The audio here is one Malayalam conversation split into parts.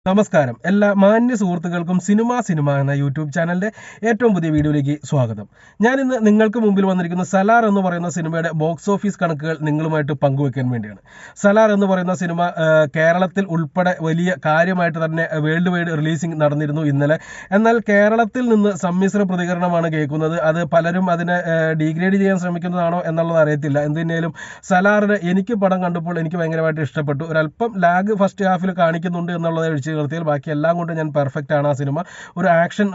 നമസ്കാരം എല്ലാ മാന്യ സുഹൃത്തുക്കൾക്കും സിനിമ എന്ന യൂട്യൂബ് ചാനലിന്റെ ഏറ്റവും പുതിയ വീഡിയോയിലേക്ക് സ്വാഗതം. ഞാൻ ഇന്ന് നിങ്ങൾക്ക് മുമ്പിൽ വന്നിരിക്കുന്ന സലാർ എന്ന് പറയുന്ന സിനിമയുടെ ബോക്സ് ഓഫീസ് കണക്കുകൾ നിങ്ങളുമായിട്ട് പങ്കുവെക്കാൻ വേണ്ടിയാണ്. സലാർ എന്ന് പറയുന്ന സിനിമ കേരളത്തിൽ ഉൾപ്പെടെ വലിയ കാര്യമായിട്ട് തന്നെ വേൾഡ് വൈഡ് റിലീസിംഗ് നടന്നിരുന്നു ഇന്നലെ. എന്നാൽ കേരളത്തിൽ നിന്ന് സമ്മിശ്ര പ്രതികരണമാണ് കേൾക്കുന്നത്. അത് പലരും അതിനെ ഡീഗ്രേഡ് ചെയ്യാൻ ശ്രമിക്കുന്നതാണോ എന്നുള്ളത് അറിയത്തില്ല. എന്തിനേലും സലാറിന് എനിക്ക് പടം കണ്ടപ്പോൾ എനിക്ക് ഭയങ്കരമായിട്ട് ഇഷ്ടപ്പെട്ടു. ഒരല്പം ലാഗ് ഫസ്റ്റ് ഹാഫിൽ കാണിക്കുന്നുണ്ട് എന്നുള്ളത് ഒഴിച്ച് നിർത്തിയാൽ ബാക്കി എല്ലാം കൊണ്ട് ഞാൻ പെർഫെക്റ്റ് ആണ് ആ സിനിമ. ഒരു ആക്ഷൻ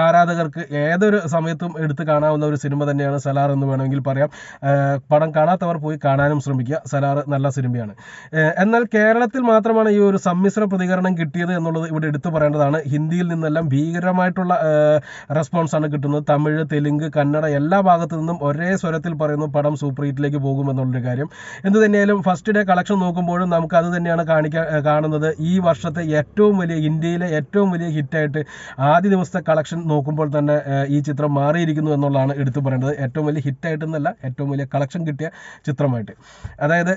ആരാധകർക്ക് ഏതൊരു സമയത്തും എടുത്ത് കാണാവുന്ന ഒരു സിനിമ തന്നെയാണ് സലാർ എന്ന് വേണമെങ്കിൽ പറയാം. പടം കാണാത്തവർ പോയി കാണാനും ശ്രമിക്കുക. സലാർ നല്ല സിനിമയാണ്. എന്നാൽ കേരളത്തിൽ മാത്രമാണ് ഈ ഒരു സമ്മിശ്ര പ്രതികരണം കിട്ടിയത് എന്നുള്ളത് ഇവിടെ എടുത്തു പറയേണ്ടതാണ്. ഹിന്ദിയിൽ നിന്നെല്ലാം ഭീകരമായിട്ടുള്ള റെസ്പോൺസാണ് കിട്ടുന്നത്. തമിഴ്, തെലുങ്ക്, കന്നഡ എല്ലാ ഭാഗത്തു നിന്നും ഒരേ സ്വരത്തിൽ പറയുന്നു പടം സൂപ്പർ ഹിറ്റിലേക്ക് പോകുമെന്നുള്ളൊരു കാര്യം. എന്ത് തന്നെയായാലും ഫസ്റ്റ് ഡേ കളക്ഷൻ നോക്കുമ്പോഴും നമുക്ക് അത് തന്നെയാണ് കാണുന്നത്. ഈ വർഷത്തെ ഏറ്റവും വലിയ ഇന്ത്യയിലെ ഏറ്റവും വലിയ ഹിറ്റായിട്ട് ആദ്യ ദിവസത്തെ കളക്ഷൻ നോക്കുമ്പോൾ തന്നെ ഈ ചിത്രം മാറിയിരിക്കുന്നു എന്നുള്ളതാണ് എടുത്തു പറയേണ്ടത്. ഏറ്റവും വലിയ ഹിറ്റായിട്ടെന്നല്ല, ഏറ്റവും വലിയ കളക്ഷൻ കിട്ടിയ ചിത്രമായിട്ട്. അതായത്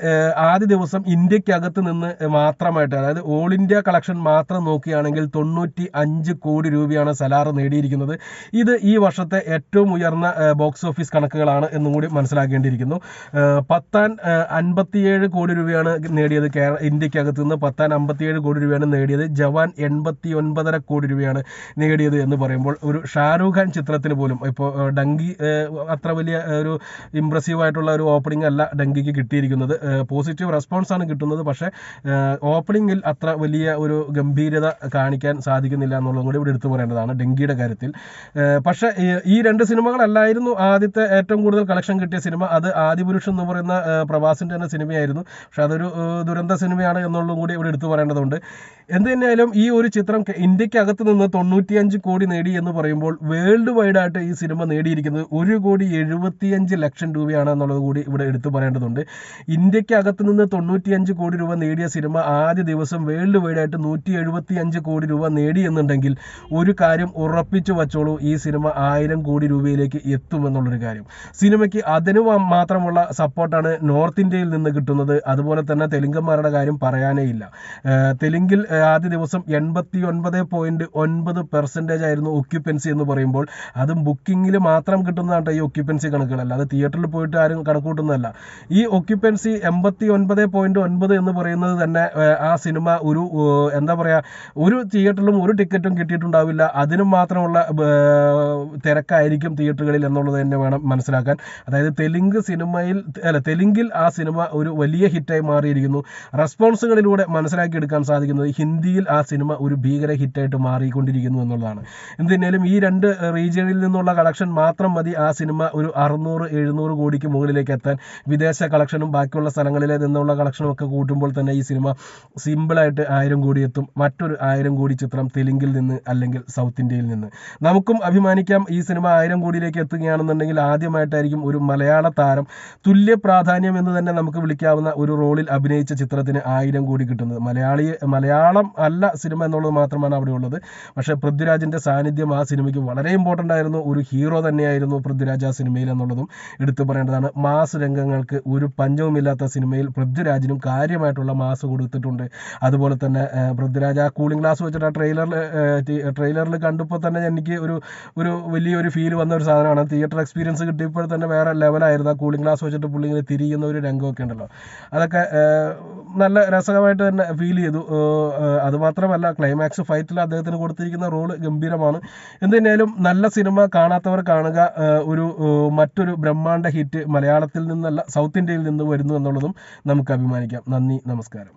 ആദ്യ ദിവസം ഇന്ത്യക്കകത്ത് നിന്ന് മാത്രമായിട്ട്, അതായത് ഓൾ ഇന്ത്യ കളക്ഷൻ മാത്രം നോക്കുകയാണെങ്കിൽ 95 കോടി രൂപയാണ് സലാർ നേടിയിരിക്കുന്നത്. ഇത് ഈ വർഷത്തെ ഏറ്റവും ഉയർന്ന ബോക്സ് ഓഫീസ് കണക്കുകളാണ് എന്നും കൂടി മനസ്സിലാക്കേണ്ടിയിരിക്കുന്നു. പത്താൻ 57 കോടി രൂപയാണ് നേടിയത്. ഇന്ത്യക്കകത്ത് നിന്ന് പത്താൻ 57 കോടി രൂപയാണ് നേടിയത്. ജവാൻ 89.5 കോടി രൂപയാണ് നേടിയത് എന്ന് പറയുമ്പോൾ ഒരു ഷാരൂഖ് ഖാൻ ചിത്രത്തിന് പോലും ഇപ്പോൾ ഡങ്കി അത്ര വലിയ ഒരു ഇംപ്രസീവ് ആയിട്ടുള്ള ഒരു ഓപ്പണിംഗ് അല്ല ഡങ്കിക്ക് കിട്ടിയിരിക്കുന്നത്. പോസിറ്റീവ് റെസ്പോൺസ് ആണ് കിട്ടുന്നത്. പക്ഷേ ഓപ്പണിംഗിൽ അത്ര വലിയ ഒരു ഗംഭീരത കാണിക്കാൻ സാധിക്കുന്നില്ല എന്നുള്ളതും കൂടി ഇവിടെ എടുത്തു പറയേണ്ടതാണ് ഡങ്കിയുടെ കാര്യത്തിൽ. പക്ഷേ ഈ രണ്ട് സിനിമകളല്ലായിരുന്നു ആദ്യത്തെ ഏറ്റവും കൂടുതൽ കളക്ഷൻ കിട്ടിയ സിനിമ. അത് ആദിപുരുഷൻ എന്ന് പറയുന്ന പ്രഭാസിന്റെ തന്നെ സിനിമയായിരുന്നു. പക്ഷെ അതൊരു ദുരന്ത സിനിമയാണ് എന്നുള്ളതും കൂടി ഇവിടെ എടുത്തു പറയേണ്ടതുണ്ട്. എന്ത് തന്നെയായാലും ഈ ഒരു ചിത്രം ഇന്ത്യക്കകത്ത് നിന്ന് 95 കോടി നേടി എന്ന് പറയുമ്പോൾ വേൾഡ് വൈഡ് ആയിട്ട് ഈ സിനിമ നേടിയിരിക്കുന്നത് 1,75 ലക്ഷം രൂപയാണ് എന്നുള്ളത് കൂടി ഇവിടെ എടുത്തു പറയേണ്ടതുണ്ട്. ഇന്ത്യക്കകത്ത് നിന്ന് 95 കോടി രൂപ നേടിയ സിനിമ ആദ്യ ദിവസം വേൾഡ് വൈഡ് ആയിട്ട് 175 കോടി രൂപ നേടി എന്നുണ്ടെങ്കിൽ ഒരു കാര്യം ഉറപ്പിച്ചു വച്ചോളൂ, ഈ സിനിമ 1000 കോടി രൂപയിലേക്ക് എത്തുമെന്നുള്ളൊരു കാര്യം. സിനിമയ്ക്ക് അതിന് മാത്രമുള്ള സപ്പോർട്ടാണ് നോർത്ത് ഇന്ത്യയിൽ നിന്ന് കിട്ടുന്നത്. അതുപോലെ തന്നെ തെലുങ്കന്മാരുടെ കാര്യം പറയാനേ ഇല്ല. തെലുങ്കിൽ ആദ്യ ദിവസം 89.9% ആയിരുന്നു ഒക്യുപ്പൻസി എന്ന് പറയുമ്പോൾ അതും ബുക്കിങ്ങിൽ മാത്രം കിട്ടുന്നതാണ് ഈ ഒക്യുപ്പൻസി കണക്കുകളല്ല. അത് തിയേറ്ററിൽ പോയിട്ട് ആരും കണക്കൂട്ടുന്നതല്ല. ഈ ഒക്യുപ്പൻസി 89.9 എന്ന് പറയുന്നത് തന്നെ ആ സിനിമ ഒരു എന്താ പറയുക, ഒരു തിയേറ്ററിലും ഒരു ടിക്കറ്റും കിട്ടിയിട്ടുണ്ടാവില്ല. അതിനും മാത്രമുള്ള തിരക്കായിരിക്കും തിയേറ്ററുകളിൽ എന്നുള്ളത് തന്നെ വേണം മനസ്സിലാക്കാൻ. അതായത് തെലുങ്കിൽ ആ സിനിമ ഒരു വലിയ ഹിറ്റായി മാറിയിരിക്കുന്നു. റെസ്പോൺസുകളിലൂടെ മനസ്സിലാക്കിയെടുക്കാൻ സാധിക്കുന്നത് ഹിന്ദിയിൽ ആ സിനിമ ഒരു ഭീകര ഹിറ്റായിട്ട് മാറിക്കൊണ്ടിരിക്കുന്നു എന്നുള്ളതാണ്. എന്തിനാലും ഈ രണ്ട് റീജിയണിൽ നിന്നുള്ള കളക്ഷൻ മാത്രം മതി ആ സിനിമ ഒരു 600-700 കോടിക്ക് മുകളിലേക്ക് എത്താൻ. വിദേശ കളക്ഷനും ബാക്കിയുള്ള സ്ഥലങ്ങളിലെ നിന്നുള്ള കളക്ഷനും ഒക്കെ കൂട്ടുമ്പോൾ തന്നെ ഈ സിനിമ സിമ്പിളായിട്ട് 1000 കോടി എത്തും. മറ്റൊരു 1000 കോടി ചിത്രം തെലുങ്കിൽ നിന്ന് അല്ലെങ്കിൽ സൗത്ത് ഇന്ത്യയിൽ നിന്ന്. നമുക്കും അഭിമാനിക്കാം. ഈ സിനിമ 1000 കോടിയിലേക്ക് എത്തുകയാണെന്നുണ്ടെങ്കിൽ ആദ്യമായിട്ടായിരിക്കും ഒരു മലയാള താരം തുല്യ പ്രാധാന്യം എന്ന് തന്നെ നമുക്ക് വിളിക്കാവുന്ന ഒരു റോളിൽ അഭിനയിച്ച ചിത്രത്തിന് 1000 കോടി കിട്ടുന്നത്. മലയാളം അല്ല സിനിമ എന്നുള്ളത് മാത്രമാണ് അവിടെ ഉള്ളത്. പക്ഷേ പൃഥ്വിരാജിന്റെ സാന്നിധ്യം ആ സിനിമയ്ക്ക് വളരെ ഇമ്പോർട്ടൻ്റ് ആയിരുന്നു. ഒരു ഹീറോ തന്നെയായിരുന്നു പൃഥ്വിരാജ് ആ സിനിമയിൽ എന്നുള്ളതും എടുത്തു പറയേണ്ടതാണ്. മാസ് രംഗങ്ങൾക്ക് ഒരു പഞ്ചവുമില്ലാത്ത സിനിമയിൽ പൃഥ്വിരാജിനും കാര്യമായിട്ടുള്ള മാസ് കൊടുത്തിട്ടുണ്ട്. അതുപോലെ തന്നെ പൃഥ്വിരാജ് ആ കൂളിംഗ് ഗ്ലാസ് വെച്ചിട്ട് ആ ട്രെയിലറിൽ കണ്ടപ്പോൾ തന്നെ എനിക്ക് ഒരു വലിയൊരു ഫീൽ വന്ന ഒരു സാധനമാണ്. തിയേറ്റർ എക്സ്പീരിയൻസ് കിട്ടിയപ്പോൾ തന്നെ വേറെ ലെവലായിരുന്നു. ആ കൂളിംഗ് ഗ്ലാസ് വെച്ചിട്ട് പുള്ളി ഇങ്ങനെ തിരിയുന്ന ഒരു രംഗമൊക്കെ ഉണ്ടല്ലോ, അതൊക്കെ നല്ല രസകരമായിട്ട് തന്നെ ഫീൽ ചെയ്തു. അതുമാത്രമല്ല ക്ലൈമാക്സ് ഫൈറ്റിൽ അദ്ദേഹത്തിന് കൊടുത്തിരിക്കുന്ന റോള് ഗംഭീരമാണ്. എന്തുതന്നെയാലും നല്ല സിനിമ, കാണാത്തവർ കാണുക. മറ്റൊരു ബ്രഹ്മാണ്ഡ ഹിറ്റ് മലയാളത്തിൽ നിന്നല്ല സൗത്ത് ഇന്ത്യയിൽ നിന്ന് വരുന്നു എന്നുള്ളതും നമുക്ക് അഭിമാനിക്കാം. നന്ദി, നമസ്കാരം.